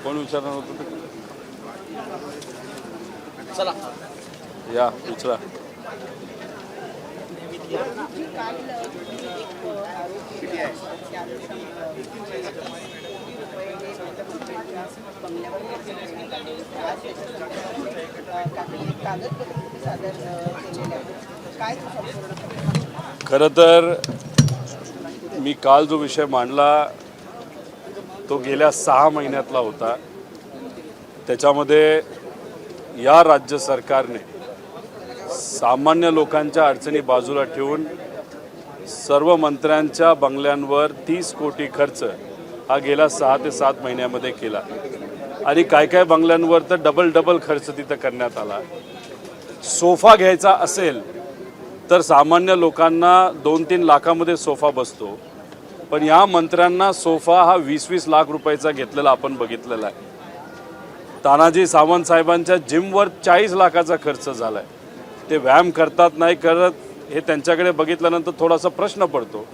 कोण विचारणार होतं ते? चला या विचारा. खरं तर मी काल जो विषय मांडला तो गेल्या 6 महिन्यातला होता. त्याच्यामध्ये या राज्य सरकारने सामान्य लोकांच्या अडचणी बाजूला ठेवून सर्व मंत्र्यांच्या बंगल्यांवर 30 कोटी खर्च हा गेल्या 6 ते 7 महिन्यामध्ये केला. आणि काय बंगल्यांवर तर डबल खर्च तिथं करण्यात आला. सोफा घ्यायचा असेल तर सामान्य लोकांना 2-3 लाखामध्ये सोफा बसतो, पण या मंत्र्यांना सोफा हा 20-20 लाख रुपयाचा घेतलेला आपण बघितलेला आहे. तानाजी सावंत साहेबांच्या जिमवर 40 लाखाचा खर्च झाला आहे. ते व्यायाम करतात नाही करत हे त्यांच्याकडे बघितल्यानंतर थोडासा प्रश्न पडतो.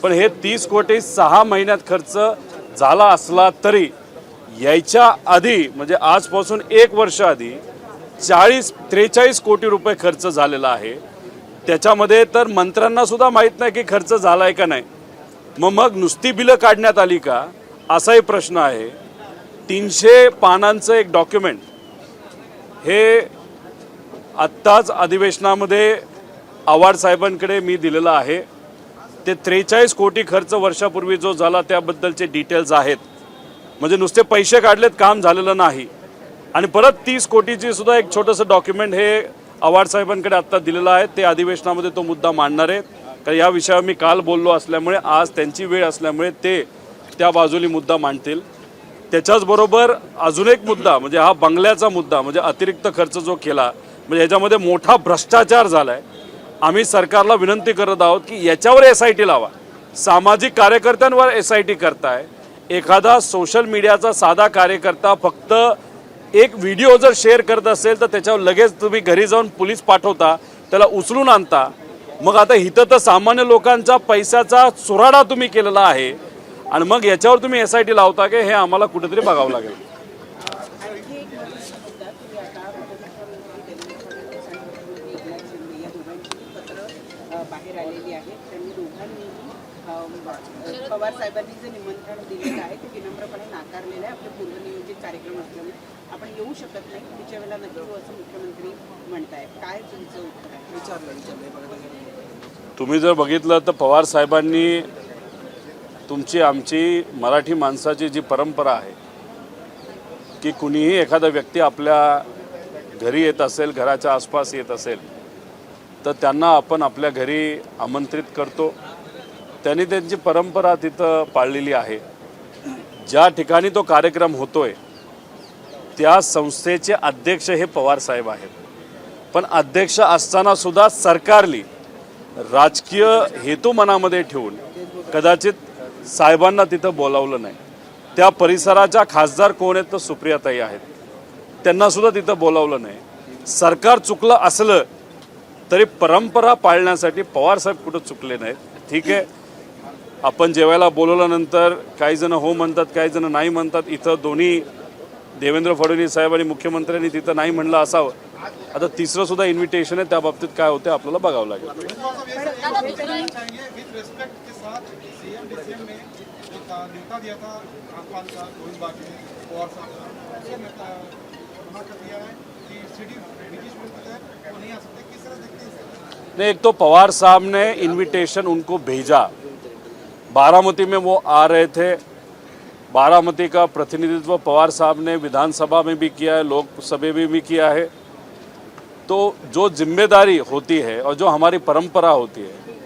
पण हे 30 कोटी 6 महिन्यात खर्च झाला असला तरी यायच्या आधी म्हणजे आजपासून 1 वर्ष आधी 43 कोटी रुपये खर्च झालेला आहे. त्याच्यामध्ये तर मंत्र्यांना सुद्धा माहीत नाही की खर्च झाला आहे का नाही. मग नुसती बिलं काढण्यात आली का असाही प्रश्न आहे. 300 पानांचं एक डॉक्युमेंट हे आत्ताच अधिवेशनामध्ये आव्हाड साहेबांकडे मी दिलेलं आहे. ते 43 कोटी खर्च वर्षापूर्वी जो झाला त्याबद्दलचे डिटेल्स आहेत. म्हणजे नुसते पैसे काढलेत, काम झालेलं नाही. आणि परत 30 कोटीची सुद्धा एक छोटंसं डॉक्युमेंट हे आव्हाड साहेबांकडे आत्ता दिलेलं आहे. ते अधिवेशनामध्ये तो मुद्दा मांडणार आहेत. कारण या विषयावर मी काल बोललो असल्यामुळे आज त्यांची वेळ असल्यामुळे ते त्या बाजूनी मुद्दा मांडतील. त्याच्याचबरोबर अजून एक मुद्दा म्हणजे हा बंगल्याचा मुद्दा म्हणजे अतिरिक्त खर्च जो केला म्हणजे ह्याच्यामध्ये मोठा भ्रष्टाचार झाला आहे. आम्ही सरकारला विनंती करत आहोत की याच्यावर SIT लावा. सामाजिक कार्यकर्त्यांवर SIT करताय. एखादा सोशल मीडियाचा साधा कार्यकर्ता फक्त एक व्हिडिओ जर शेअर करत असेल तर त्याच्यावर लगेच तुम्ही घरी जाऊन पोलीस पाठवता, त्याला उचलून आणता. मग आता इथं तर सामान्य लोकांचा पैशाचा चुराडा तुम्ही केलेला आहे आणि मग याच्यावर तुम्ही SIT लावता की हे आम्हाला कुठेतरी बघावं लागेल. बाहेर आलेली आहे. त्यांनी दोघांनी पवार साहेबांनी जे निमंत्रण दिलेलं आहे ते विनम्रपणे नाकारलेलं आहे. आपले पूर्वनियोजित कार्यक्रम असल्यामुळे आपण येऊ शकत नाही. पुढच्या वेळेला नक्की येऊ असं मुख्यमंत्री म्हणताय. काय तुमचं उत्तर आहे? तुम्ही जर बघितलं तर पवार साहेबांनी तुमची आमची मराठी माणसाची जी परंपरा आहे की कुणीही एखादा व्यक्ती आपल्या घरी येत असेल, घराच्या आसपास येत असेल तर त्यांना आपण आपल्या घरी आमंत्रित करतो. त्यांनी त्यांची परंपरा तिथं पाळलेली आहे. ज्या ठिकाणी तो कार्यक्रम होतोय त्या संस्थेचे अध्यक्ष हे पवार साहेब आहेत. पण अध्यक्ष असताना सुद्धा सरकारली राजकीय हेतू मनामध्ये ठेवून कदाचित साहेबांना तिथं बोलावलं नाही. त्या परिसराच्या खासदार कोण आहेत तर सुप्रियाताई आहेत. त्यांना सुद्धा तिथं बोलावलं नाही. सरकार चुकलं असलं तरी परंपरा पाळण्यासाठी पवार साहेब कुठं चुकले नाहीत. ठीक आहे, आपण जेवायला बोलवल्यानंतर काही जण हो म्हणतात, काही जण नाही म्हणतात. इथं दोन्ही देवेंद्र फडणवीस साहेब आणि मुख्यमंत्र्यांनी तिथं नाही म्हणलं असावं. आता तिसरं सुद्धा इन्व्हिटेशन आहे. त्या बाबतीत काय होते आपल्याला बघावं लागेल. नहीं, एक तो पवार साहब ने इनविटेशन उनको भेजा. बारामती में वो आ रहे थे. बारामती का प्रतिनिधित्व पवार साहब ने विधानसभा में भी किया है, लोकसभा में भी किया है. तो जो जिम्मेदारी होती है और जो हमारी परंपरा होती है,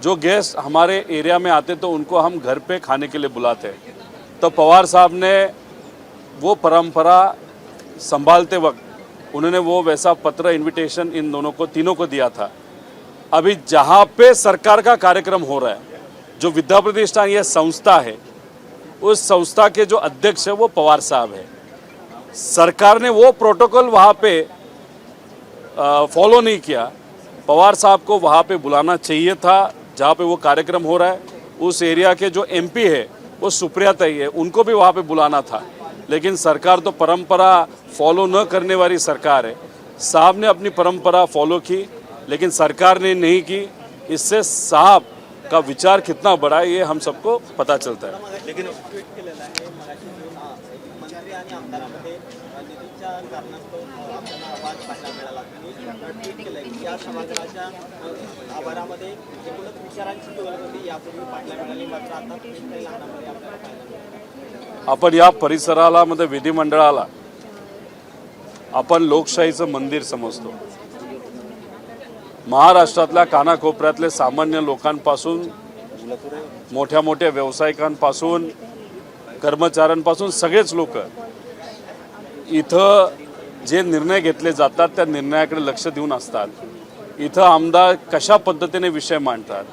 जो गेस्ट हमारे एरिया में आते तो उनको हम घर पे खाने के लिए बुलाते हैं. तो पवार साहब ने वो परंपरा संभालते वक्त उन्होंने वो वैसा पत्र इनविटेशन इन दोनों को, तीनों को दिया था. अभी जहाँ पे सरकार का कार्यक्रम हो रहा है, जो विद्या प्रतिष्ठान यह संस्था है, उस संस्था के जो अध्यक्ष है वो पवार साहब है. सरकार ने वो प्रोटोकॉल वहाँ पे फॉलो नहीं किया. पवार साहब को वहाँ पे बुलाना चाहिए था जहाँ पे वो कार्यक्रम हो रहा है. उस एरिया के जो MP है वो सुप्रियाताई है, उनको भी वहाँ पे बुलाना था. लेकिन सरकार तो परंपरा फॉलो न करने वाली सरकार है। साहब ने अपनी परंपरा फॉलो की, लेकिन सरकार ने नहीं की। इससे साहब का विचार कितना बड़ा है ये हम सबको पता चलता है। लेकिन ट्विट केलेलं आहे मगाशी मंत्री आणि आमदारांमध्ये निधीच्या कारणास्तव आपल्याला आवाज पाहायला मिळाला आणि ट्विट केलंय की या समाजाच्या आभारामध्ये एकूणच विचारांची जुळत होती यापूर्वी पाहायला मिळाली, मात्र आता काही लहानामध्ये आपल्याला पाहायला मिळाली। आपण या परिसराला मध्ये विधिमंडळाला आपण लोकशाहीचं मंदिर समजतो। महाराष्ट्रातल्या कानाकोपऱ्यातले सामान्य लोकांपासून मोठ्या मोठ्या व्यावसायिकांपासून कर्मचाऱ्यांपासून सगळेच लोक इथं जे निर्णय घेतले जातात त्या निर्णयाकडे लक्ष देऊन असतात। इथं आमदार कशा पद्धतीने विषय मांडतात,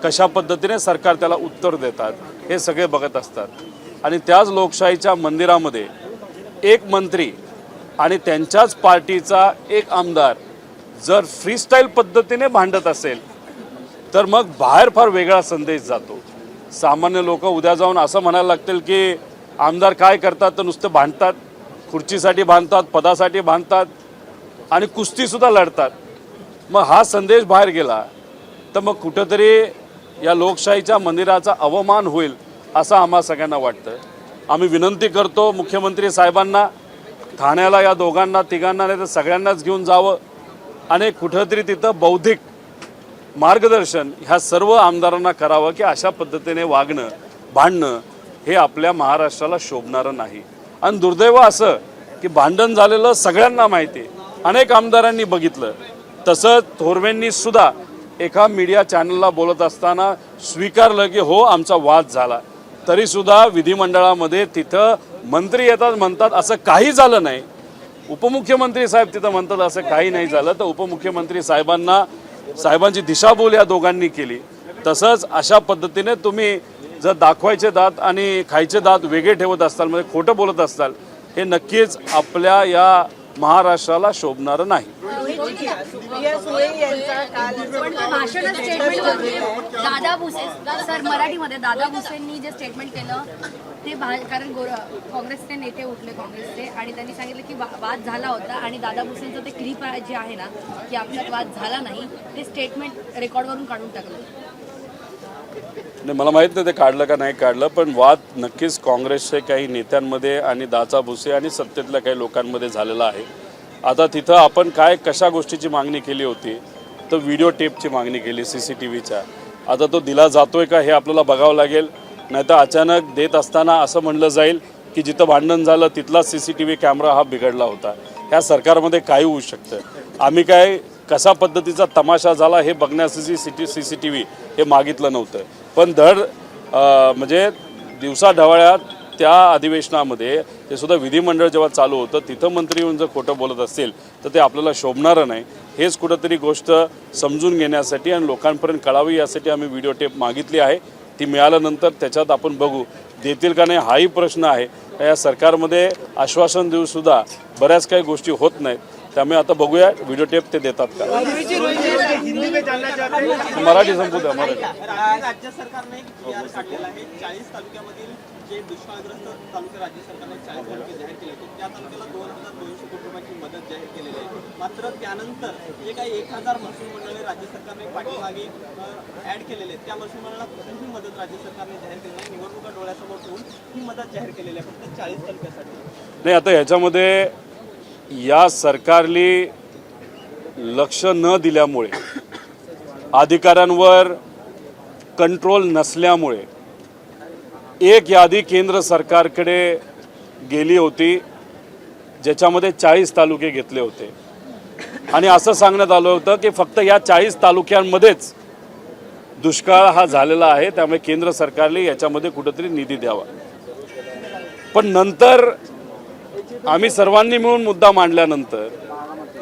कशा पद्धतीने सरकार त्याला उत्तर देतात हे सगळे बघत असतात। आणि त्याच लोकशाहीच्या मंदिरामध्ये एक मंत्री आणि त्यांच्याच पार्टीचा एक आमदार जर फ्रीस्टाईल पद्धतीने भांडत असेल तर मग बाहेर फार वेगळा संदेश जातो। सामान्य लोक उद्या जाऊन असं म्हणायला लागतील की आमदार काय करतात तर नुसतं भांडतात, खुर्चीसाठी भांडतात, पदासाठी भांडतात आणि कुस्तीसुद्धा लढतात। मग हा संदेश बाहेर गेला तर मग कुठंतरी या लोकशाहीच्या मंदिराचा अवमान होईल असं आम्हा सगळ्यांना वाटतं। आम्ही विनंती करतो मुख्यमंत्री साहेबांना, ठाण्याला या दोघांना तिघांना नाही तर सगळ्यांनाच घेऊन जावं आणि कुठंतरी तिथं बौद्धिक मार्गदर्शन ह्या सर्व आमदारांना करावं की अशा पद्धतीने वागणं, भांडणं हे आपल्या महाराष्ट्राला शोभणारं नाही। आणि दुर्दैव असं की भांडण झालेलं सगळ्यांना माहिती आहे, अनेक आमदारांनी बघितलं। तसंच थोरवेंनी सुद्धा एका मीडिया चॅनलला बोलत असताना स्वीकारलं की हो आमचा वाद झाला, तरीसुद्धा विधिमंडळामध्ये तिथं मंत्री येतात म्हणतात असं काही झालं नाही। उपमुख्यमंत्री साहेब तिथं म्हणतात असं काही नाही झालं, तर उपमुख्यमंत्री साहेबांची दिशाभूल या दोघांनी केली। तसंच अशा पद्धतीने तुम्ही जर दाखवायचे दात आणि खायचे दात वेगळे ठेवत असताल, म्हणजे खोटं बोलत असताल, हे नक्कीच आपल्या या महाराष्ट्राला शोभणारं नाही। सुप्रिया सुळे यांचा काल भाषण स्टेटमेंट दादा भुसे सर मराठीमध्ये दादा भुसेंनी जे स्टेटमेंट केलं ते कारण काँग्रेसचे नेते उठले काँग्रेसचे आणि त्यांनी सांगितलं की वाद झाला होता आणि दादा भुसेंचं ते क्लिप जे आहे ना की आपल्यात वाद झाला नाही ते स्टेटमेंट रेकॉर्डवरून काढून टाकलं। नाही मला माहीत नाही ते काढलं का नाही काढलं, पण वाद नक्कीच काँग्रेसचे काही नेत्यांमध्ये आणि दादा भुसे आणि सत्तेतल्या काही लोकांमध्ये झालेला आहे। आता तिथं आपण काय कशा गोष्टीची मागणी केली होती तर व्हिडिओ टेपची मागणी केली CCTVच्या। आता तो दिला जातोय का हे आपल्याला बघावं लागेल, नाहीतर अचानक देत असताना असं म्हणलं जाईल की जिथं भांडण झालं तिथला CCTV कॅमेरा हा बिघडला होता। ह्या सरकारमध्ये काही होऊ शकतं। आम्ही काय कशा पद्धतीचा तमाशा झाला हे बघण्यासाठी CCTV हे मागितलं नव्हतं, पण म्हणजे दिवसाढवळ्यात त्या अधिवेशनामध्ये ते सुद्धा विधिमंडळ जेव्हा चालू होतं तिथं मंत्री येऊन जर खोटं बोलत असतील तर ते आपल्याला शोभणारं नाही। हेच कुठंतरी गोष्ट समजून घेण्यासाठी आणि लोकांपर्यंत कळावी यासाठी आम्ही व्हिडिओ टेप मागितली आहे। ती मिळाल्यानंतर त्याच्यात आपण बघू देतील का नाही हाही प्रश्न आहे। या सरकारमध्ये आश्वासन देऊसुद्धा बऱ्याच काही गोष्टी होत नाहीत, त्यामुळे आता बघूया व्हिडिओ टेप ते देतात का। मराठी संपू द्या मराठी। राज्य सरकारने एक PR काढलेला आहे 40 तालुक्यामधील जे दुष्काळग्रस्त तालुके राज्य सरकारने 40 तालुके जाहीर केले होते त्या तालुक्याला 2200 कोटी रुपयाची मदत जाहीर केलेली आहे। मात्र त्यानंतर जे काही 1000 महसूल मंडळे राज्य सरकारने पाठीमागे ऍड केलेले आहेत त्या महसूल मंडळाला कुठलीही मदत राज्य सरकारने जाहीर केली नाही। निवडणुका डोळ्यासमोर ठेवून ही मदत जाहीर केलेली आहे फक्त 40 तालुक्यासाठी। नाही आता ह्याच्यामध्ये या सरकारने लक्ष न दिल्यामुळे अधिकाऱ्यांवर कंट्रोल नसल्यामुळे एक यादी केंद्र सरकारकडे गेली होती ज्याच्यामध्ये 40 तालुके घेतले होते आणि असं सांगण्यात आलं होतं की फक्त या 40 तालुक्यांमध्येच दुष्काळ हा झालेला आहे, त्यामुळे केंद्र सरकारने याच्यामध्ये कुठेतरी निधी द्यावा। पण नंतर आम्ही सर्वांनी मिळून मुद्दा मांडल्यानंतर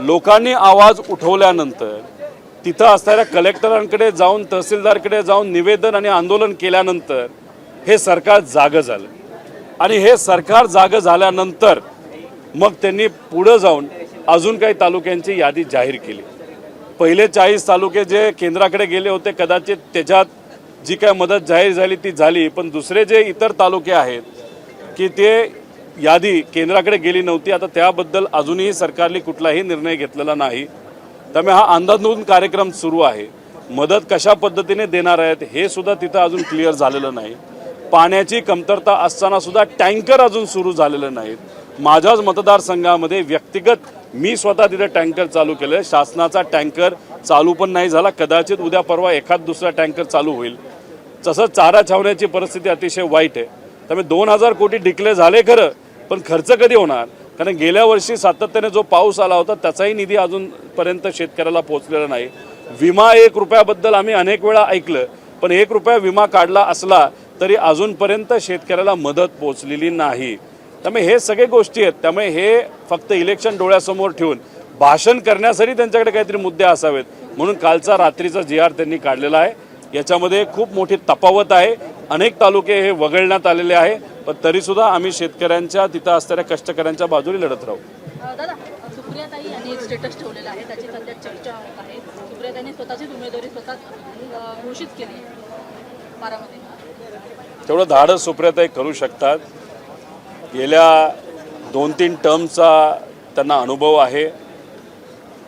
लोकांनी आवाज उठवल्यानंतर तिथं असणाऱ्या कलेक्टरांकडे जाऊन तहसीलदारकडे जाऊन निवेदन आणि आंदोलन केल्यानंतर हे सरकार जागं झालं आणि हे सरकार जागं झाल्यानंतर मग त्यांनी पुढे जाऊन अजून काही तालुक्यांची यादी जाहीर केली। पहिले 40 तालुके जे केंद्राकडे गेले होते कदाचित त्याच्यात जी काय मदत जाहीर झाली ती झाली, पण दुसरे जे इतर तालुके आहेत की ते यादी केंद्राकडे गेली नव्हती. आता त्याबद्दल अजूनही सरकारने कुठलाही निर्णय घेतलेला नाही. त्यामुळे हा अंधाधुंद कार्यक्रम सुरू आहे. मदत कशा पद्धतीने देणार आहेत हे सुद्धा तिथं अजून क्लिअर झालेलं नाही. पाण्याची कमतरता असताना सुद्धा टँकर अजून सुरू झालेलं नाहीत. माझ्याच मतदारसंघामध्ये व्यक्तिगत मी स्वतः तिथे टँकर चालू केलं. शासनाचा टँकर चालू पण नाही झाला. कदाचित उद्या परवा एखाद दुसरा टँकर चालू होईल. तसं चारा छावण्याची परिस्थिती अतिशय वाईट आहे. त्यामुळे 2000 कोटी डिक्लेअर झाले खरं, पण खर्च कधी होणार? कारण गेल्या वर्षी सातत्याने जो पाऊस आला होता त्याचाही निधी अजूनपर्यंत शेतकऱ्याला पोहोचलेला नाही. विमा 1 रुपयाबद्दल आम्ही अनेक वेळा ऐकलं, पण 1 रुपया विमा काढला असला तरी अजूनपर्यंत शेतकऱ्याला मदत पोहोचलेली नाही. त्यामुळे हे सगळे गोष्टी आहेत. त्यामुळे हे फक्त इलेक्शन डोळ्यासमोर ठेवून भाषण करण्यासाठी त्यांच्याकडे काहीतरी मुद्दे असावेत म्हणून कालचा रात्रीचा GR त्यांनी काढलेला आहे. याच्यामध्ये खूप मोठी तफावत आहे. अनेक तालुके हे वगळण्यात आलेले आहे, पण तरीसुद्धा आम्ही शेतकऱ्यांच्या तिथं असणाऱ्या कष्टकऱ्यांच्या बाजूने लढत राहू. दादा, सुप्रियाताई यांनी एक स्टेटस ठेवलेला आहे, त्याची सध्या चर्चा होत आहे. सुप्रियाताईंनी स्वतःचीच उमेदवारी स्वतः घोषित केली बारामध्ये. तेवढं धाडस सुप्रियाताई करू शकतात. गेल्या 2-3 टर्मचा त्यांना अनुभव आहे.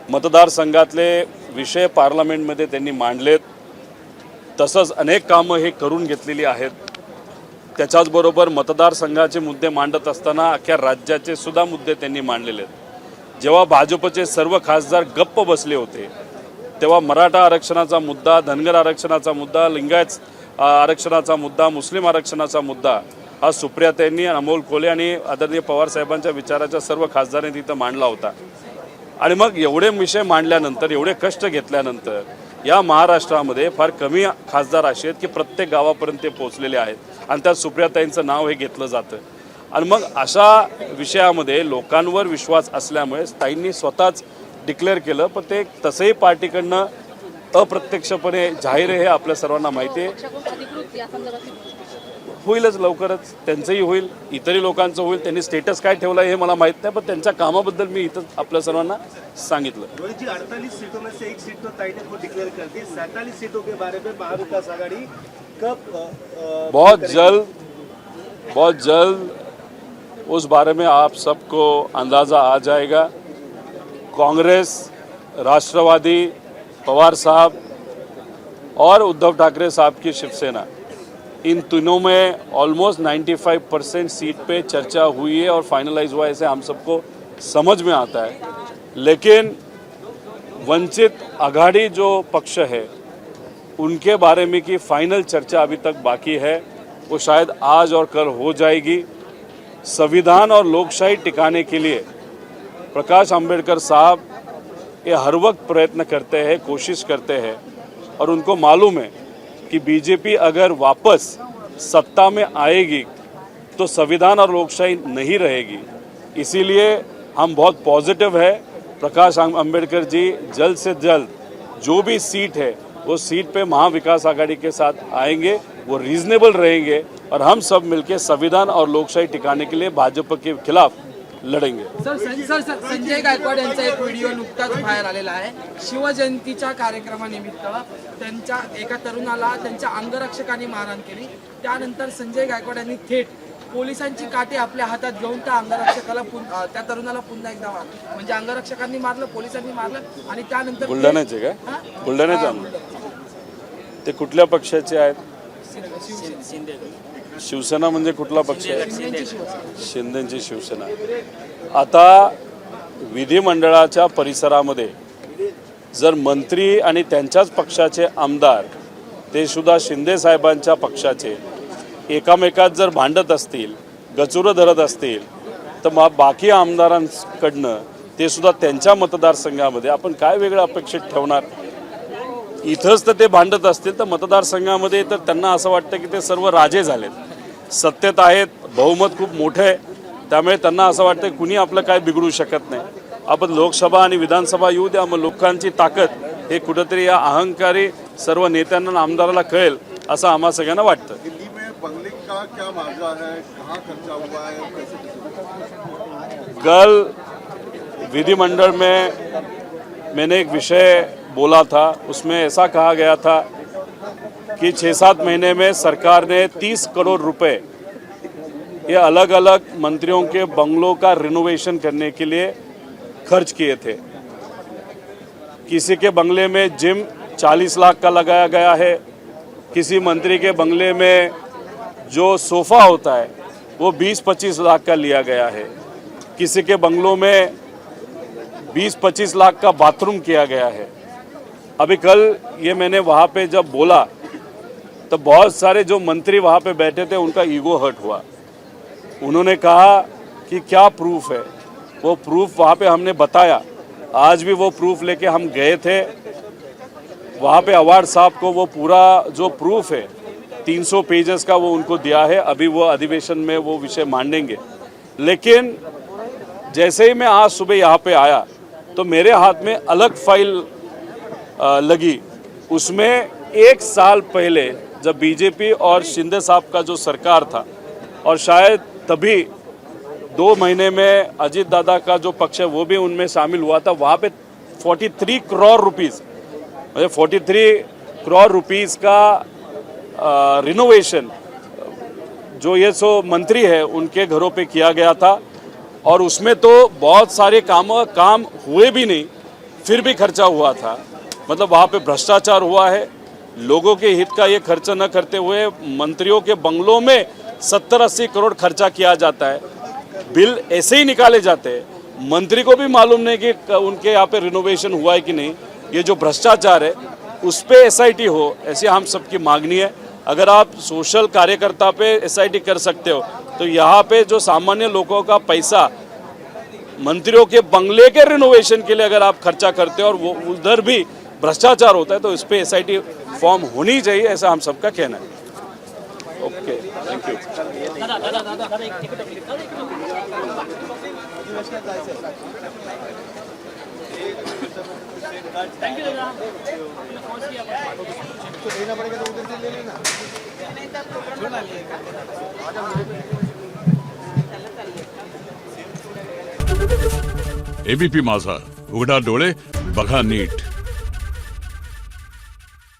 मतदारसंघातले विषय पार्लमेंटमध्ये त्यांनी मांडलेत. तसंच अनेक कामं हे करून घेतलेली आहेत. त्याच्याचबरोबर मतदारसंघाचे मुद्दे मांडत असताना अख्ख्या राज्याचे सुद्धा मुद्दे त्यांनी मांडलेले आहेत. जेव्हा भाजपचे सर्व खासदार गप्प बसले होते तेव्हा मराठा आरक्षणाचा मुद्दा, धनगर आरक्षणाचा मुद्दा, लिंगायत आरक्षणाचा मुद्दा, मुस्लिम आरक्षणाचा मुद्दा हा सुप्रियाताईंनी, अमोल कोल्हे आणि आदरणीय पवारसाहेबांच्या विचाराच्या सर्व खासदारांनी तिथं मांडला होता. आणि मग एवढे विषय मांडल्यानंतर, एवढे कष्ट घेतल्यानंतर या महाराष्ट्रामध्ये फार कमी खासदार असे आहेत की प्रत्येक गावापर्यंत ते पोहोचलेले आहेत आणि त्यात सुप्रियाताईंचं नाव हे घेतलं जातं. आणि मग अशा विषयामध्ये लोकांवर विश्वास असल्यामुळे ताईंनी स्वतःच डिक्लेअर केलं. पण ते तसंही पार्टीकडनं अप्रत्यक्षपणे जाहीर आहे हे आपल्या सर्वांना माहिती आहे. अधिकृत या संदर्भातली होईलच लवकरच, त्यांचंही होईल, इतरही लोकांचं होईल. त्यांनी स्टेटस काय ठेवलं हे मला माहीत नाही, पण त्यांच्या कामाबद्दल मी इथं आपल्या सर्वांना सांगितलं. 48 सीटों में से एक सीट तो ताई ने खुद डिक्लेयर कर दी. 47 सीटों के बारे में महाविकास आघाड़ी कब बहुत जल्द उस बारे में आप सबको अंदाज़ा आ जाएगा. कांग्रेस, राष्ट्रवादी, पवार साहब और उद्धव ठाकरे साहब की शिवसेना, इन तीनों में ऑलमोस्ट 95% सीट पे चर्चा हुई है और फाइनलाइज हुआ है, ऐसे हम सबको समझ में आता है. लेकिन वंचित आघाड़ी जो पक्ष है उनके बारे में की फाइनल चर्चा अभी तक बाकी है. वो शायद आज और कल हो जाएगी. संविधान और लोकशाही टिकाने के लिए प्रकाश आंबेडकर साहब ये हर वक्त प्रयत्न करते हैं, कोशिश करते हैं और उनको मालूम है कि बीजेपी अगर वापस सत्ता में आएगी तो संविधान और लोकशाही नहीं रहेगी. इसीलिए हम बहुत पॉजिटिव है. प्रकाश आंबेडकर जी जल्द से जल्द जो भी सीट है वो सीट पे महाविकास आघाड़ी के साथ आएंगे. वो रीजनेबल रहेंगे और हम सब मिलकर संविधान और लोकशाही टिकाने के लिए भाजपा के खिलाफ लढेंगे. संजय गायकवाड यांचा एक व्हिडिओ नुकताच बाहेर आलेला आहे. शिवजयंतीच्या कार्यक्रमानिमित्त त्यांच्या एका तरुणाला त्यांच्या अंगरक्षकांनी मारहाण केली. त्यानंतर संजय गायकवाड यांनी थेट पोलिसांची काठी आपल्या हातात घेऊन त्या अंगरक्षकाला त्या तरुणाला पुन्हा एकदा म्हणजे अंगरक्षकांनी मारलं, पोलिसांनी मारलं आणि त्यानंतर बुलढाण्याचे काय? बुलढाण्याचे ते कुठल्या पक्षाचे आहेत? शिवसेना म्हणजे कुठला पक्ष आहे? शिंदेची शिवसेना. आता विधिमंडळाच्या परिसरामध्ये जर मंत्री आणि त्यांच्याच पक्षाचे आमदार ते सुद्धा शिंदे साहेबांच्या पक्षाचे एकामेकात जर भांडत असतील, गचुरं धरत असतील, तर मग बाकी आमदारांकडनं ते सुद्धा त्यांच्या मतदारसंघामध्ये आपण काय वेगळं अपेक्षित ठेवणार? इथंच तर ते भांडत असतील तर मतदारसंघामध्ये तर त्यांना असं वाटतं की ते सर्व राजे झालेत, सत्तेत आहेत, बहुमत खूप मोठं आहे. त्यामुळे त्यांना असं वाटतं की कुणी आपलं काय बिघडू शकत नाही. आपण लोकसभा आणि विधानसभा येऊ द्या, मग लोकांची ताकद हे कुठंतरी या अहंकारी सर्व नेत्यांना आणि आमदाराला कळेल असं आम्हा सगळ्यांना वाटतं. दिल्ली में बंगले का क्या मामला है, कहाँ खर्चा हुआ है, कैसे? कल विधिमंडल में मैंने एक विषय बोला था, उसमें ऐसा कहा गया था कि 6-7 महीने में सरकार ने 30 करोड़ रुपए ये अलग अलग मंत्रियों के बंगलों का रिनोवेशन करने के लिए खर्च किए थे। किसी के बंगले में जिम 40 लाख का लगाया गया है, किसी मंत्री के बंगले में जो सोफ़ा होता है वो 20-25 लाख का लिया गया है, किसी के बंगलों में 20-25 लाख का बाथरूम किया गया है। अभी कल ये मैंने वहाँ पे जब बोला तो बहुत सारे जो मंत्री वहाँ पे बैठे थे उनका ईगो हर्ट हुआ। उन्होंने कहा कि क्या प्रूफ है, वो प्रूफ वहाँ पे हमने बताया। आज भी वो प्रूफ लेके हम गए थे वहाँ पे अवार्ड साहब को, वो पूरा जो प्रूफ है 300 पेजेस का वो उनको दिया है। अभी वो अधिवेशन में वो विषय मांडेंगे। लेकिन जैसे ही मैं आज सुबह यहाँ पे आया तो मेरे हाथ में अलग फाइल लगी। उसमें 1 साल पहले जब बीजेपी और शिंदे साहब का जो सरकार था और शायद तभी 2 महीने में अजीत दादा का जो पक्ष है वो भी उनमें शामिल हुआ था, वहाँ पे 43 करोड़ रुपीस, मतलब 43 करोड़ रुपीस का रिनोवेशन जो ये सो मंत्री है उनके घरों पे किया गया था। और उसमें तो बहुत सारे काम हुए भी नहीं, फिर भी खर्चा हुआ था। मतलब वहाँ पे भ्रष्टाचार हुआ है। लोगों के हित का ये खर्चा न करते हुए मंत्रियों के बंगलों में 70-80 करोड़ खर्चा किया जाता है, बिल ऐसे ही निकाले जाते हैं। मंत्री को भी मालूम नहीं कि उनके यहाँ पे रिनोवेशन हुआ है कि नहीं। ये जो भ्रष्टाचार है उस पे SIT हो, ऐसी हम सबकी मांगनी है। अगर आप सोशल कार्यकर्ता पे SIT कर सकते हो तो यहाँ पे जो सामान्य लोगों का पैसा मंत्रियों के बंगले के रिनोवेशन के लिए अगर आप खर्चा करते हो और वो उधर भी भ्रष्टाचार होता है तो इस पे SIT फॉर्म होनी चाहिए, ऐसा हम सबका कहना है। Okay, thank you. ABP माझा, उघडा डोळे बघा नीट।